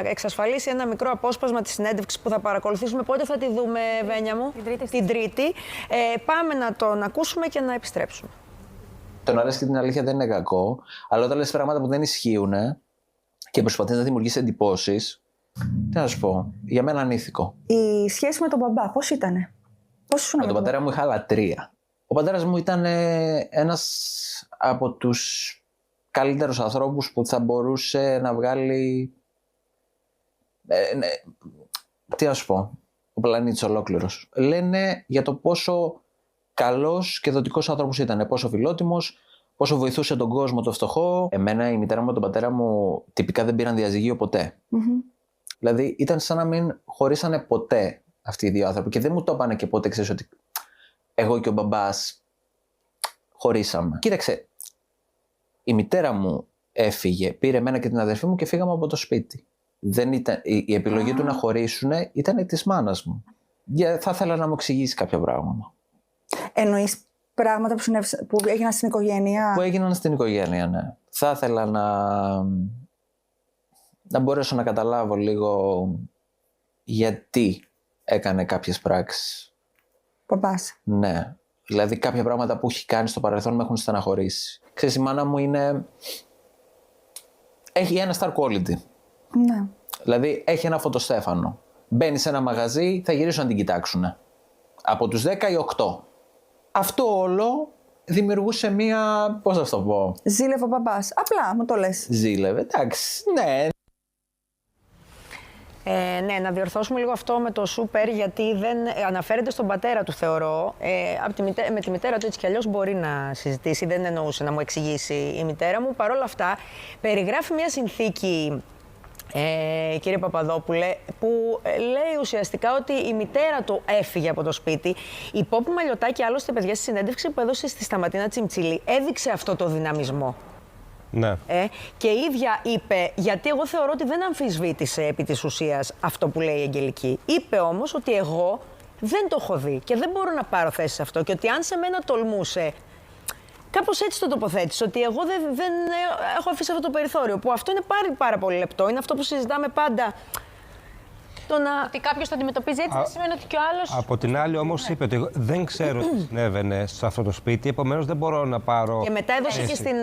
εξασφαλίσει ένα μικρό απόσπασμα της συνέντευξης που θα παρακολουθήσουμε. Πότε θα τη δούμε, Βένια μου? Την Τρίτη. Πάμε να τον ακούσουμε και να επιστρέψουμε. Το να λες και την αλήθεια δεν είναι κακό, αλλά όταν λες πράγματα που δεν ισχύουν και προσπαθείς να δημιουργήσεις εντυπώσεις, τι να σου πω, για μένα ανήθικο. Η σχέση με τον μπαμπά, πώς ήτανε? Πώς ήσουν με τον πατέρα μου είχα λατρεία. Ο πατέρας μου ήταν ένας από τους καλύτερους ανθρώπους που θα μπορούσε να βγάλει. Τι να σου πω, ο πλανήτης ολόκληρος. Λένε για το πόσο καλός και δοτικός άνθρωπος ήταν, πόσο φιλότιμος, πόσο βοηθούσε τον κόσμο το φτωχό. Εμένα η μητέρα μου και τον πατέρα μου τυπικά δεν πήραν διαζυγείο ποτέ. Δηλαδή ήταν σαν να μην χωρίσανε ποτέ αυτοί οι δύο άνθρωποι και δεν μου το είπανε και ποτέ, ξέρεις, ότι εγώ και ο μπαμπάς χωρίσαμε. Κοίταξε, η μητέρα μου έφυγε, πήρε εμένα και την αδερφή μου και φύγαμε από το σπίτι. Δεν ήταν, η επιλογή του να χωρίσουν ήταν της μάνας μου. Θα ήθελα να μου εξηγήσει κάποια πράγματα. Εννοείς πράγματα που έγιναν στην οικογένεια? Που έγιναν στην οικογένεια, ναι. Θα ήθελα να μπορέσω να καταλάβω λίγο γιατί έκανε κάποιες πράξεις. Παπάς. Ναι. Δηλαδή κάποια πράγματα που έχει κάνει στο παρελθόν με έχουν στεναχωρήσει. Ξέρεις, η μάνα μου έχει ένα star quality. Ναι. Δηλαδή έχει ένα φωτοστέφανο. Μπαίνει σε ένα μαγαζί, θα γυρίσουν να την κοιτάξουν. Από τους 10 ή 8. Αυτό όλο δημιουργούσε μία. Πώς θα το πω. Ζήλευε ο μπαμπάς. Απλά μου το λες. Ζήλευε, εντάξει. Ναι. Ναι, να διορθώσουμε λίγο αυτό με το σούπερ, γιατί δεν αναφέρεται στον πατέρα του, θεωρώ. Με τη μητέρα του έτσι κι αλλιώς μπορεί να συζητήσει, δεν εννοούσε να μου εξηγήσει η μητέρα μου. Παρ' όλα αυτά, περιγράφει μια συνθήκη, κύριε Παπαδόπουλε, που λέει ουσιαστικά ότι η μητέρα του έφυγε από το σπίτι. Η Πόπου Μαλιωτάκη, άλλωστε, παιδιά, στη συνέντευξη που έδωσε στη Σταματίνα Τσιμτσιλή, έδειξε αυτό το δυναμισμό. Ναι. Και η ίδια είπε, γιατί εγώ θεωρώ ότι δεν αμφισβήτησε επί της ουσίας αυτό που λέει η Αγγελική. Είπε όμως ότι εγώ δεν το έχω δει και δεν μπορώ να πάρω θέση σε αυτό και ότι αν σε μένα τολμούσε, κάπως έτσι το τοποθέτησε, ότι εγώ δεν έχω αφήσει αυτό το περιθώριο, που αυτό είναι πάρα πολύ λεπτό, είναι αυτό που συζητάμε πάντα. Ότι κάποιος το αντιμετωπίζει έτσι δεν σημαίνει ότι και ο άλλος. Από την άλλη, όμως, είπε ότι δεν ξέρω τι συνέβαινε σε αυτό το σπίτι, επομένως δεν μπορώ να πάρω. Και μετά έδωσε και στην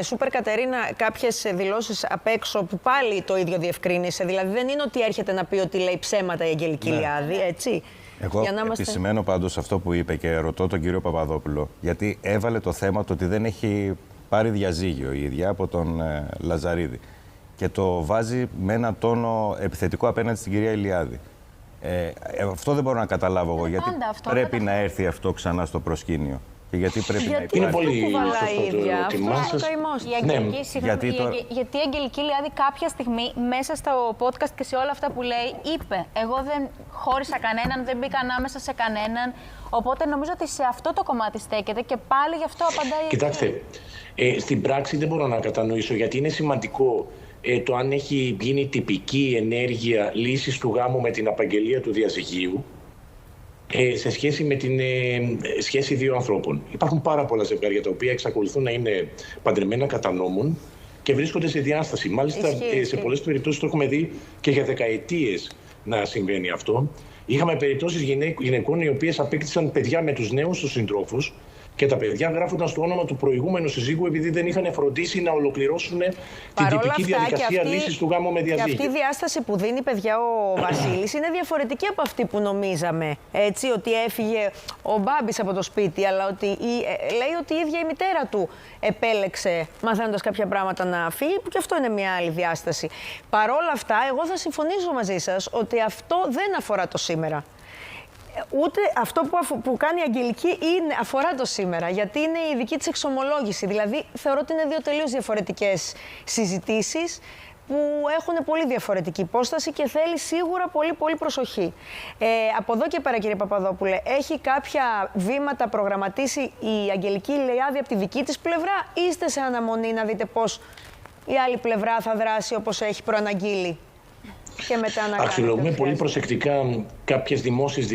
Σούπερ Κατερίνα κάποιες δηλώσεις απ' έξω που πάλι το ίδιο διευκρίνησε. Δηλαδή δεν είναι ότι έρχεται να πει ότι λέει ψέματα η Αγγελική Λιάδη, έτσι. Εγώ επισημαίνω πάντως αυτό που είπε και ρωτώ τον κύριο Παπαδόπουλο, γιατί έβαλε το θέμα το ότι δεν έχει πάρει διαζύγιο η ίδια από τον Λαζαρίδη. Και το βάζει με ένα τόνο επιθετικό απέναντι στην κυρία Ηλιάδη. Αυτό δεν μπορώ να καταλάβω εγώ, γιατί πρέπει να έρθει αυτό ξανά στο προσκήνιο. Και γιατί πρέπει να υπάρχει. Είναι πολύ σωστό το ερώτημά σας. Γιατί η Αγγελική Ηλιάδη κάποια στιγμή μέσα στο podcast και σε όλα αυτά που λέει είπε «Εγώ δεν χώρισα κανέναν, δεν μπήκα ανάμεσα σε κανέναν». Οπότε νομίζω ότι σε αυτό το κομμάτι στέκεται και πάλι γι' αυτό απαντάει. Κοιτάξτε, στην πράξη δεν μπορώ να κατανοήσω, γιατί είναι σημαντικό το αν έχει γίνει τυπική ενέργεια λύσης του γάμου με την απαγγελία του διαζυγίου σε σχέση με την σχέση δύο ανθρώπων. Υπάρχουν πάρα πολλά ζευγάρια τα οποία εξακολουθούν να είναι παντρεμένα κατά νόμον και βρίσκονται σε διάσταση. Μάλιστα, σε πολλές περιπτώσεις το έχουμε δει και για δεκαετίες να συμβαίνει αυτό. Είχαμε περιπτώσεις γυναικών οι οποίες απέκτησαν παιδιά με τους νέους τους συντρόφους και τα παιδιά γράφονταν στο όνομα του προηγούμενου συζύγου επειδή δεν είχαν φροντίσει να ολοκληρώσουν την τυπική διαδικασία λύσης του γάμου με διαζύγιο. Και αυτή η διάσταση που δίνει, παιδιά, ο Βασίλης είναι διαφορετική από αυτή που νομίζαμε. Έτσι, ότι έφυγε ο Μπάμπης από το σπίτι, αλλά ότι λέει ότι η ίδια η μητέρα του επέλεξε, μαθαίνοντας κάποια πράγματα, να φύγει, που και αυτό είναι μια άλλη διάσταση. Παρόλα αυτά, εγώ θα συμφωνήσω μαζί σας ότι αυτό δεν αφορά το σήμερα. Ούτε αυτό που κάνει η Αγγελική αφορά το σήμερα, γιατί είναι η δική της εξομολόγηση. Δηλαδή, θεωρώ ότι είναι δύο τελείως διαφορετικές συζητήσεις που έχουν πολύ διαφορετική υπόσταση και θέλει σίγουρα πολύ προσοχή. Από εδώ και πέρα, κύριε Παπαδόπουλε, έχει κάποια βήματα προγραμματίσει η Αγγελική Ηλιάδη από τη δική της πλευρά ή είστε σε αναμονή να δείτε πώς η άλλη πλευρά θα δράσει όπως έχει προαναγγείλει και μετά να κάνει? Αξιολογούμε πολύ προσεκτικά κάποιες δημόσιες δηλώσεις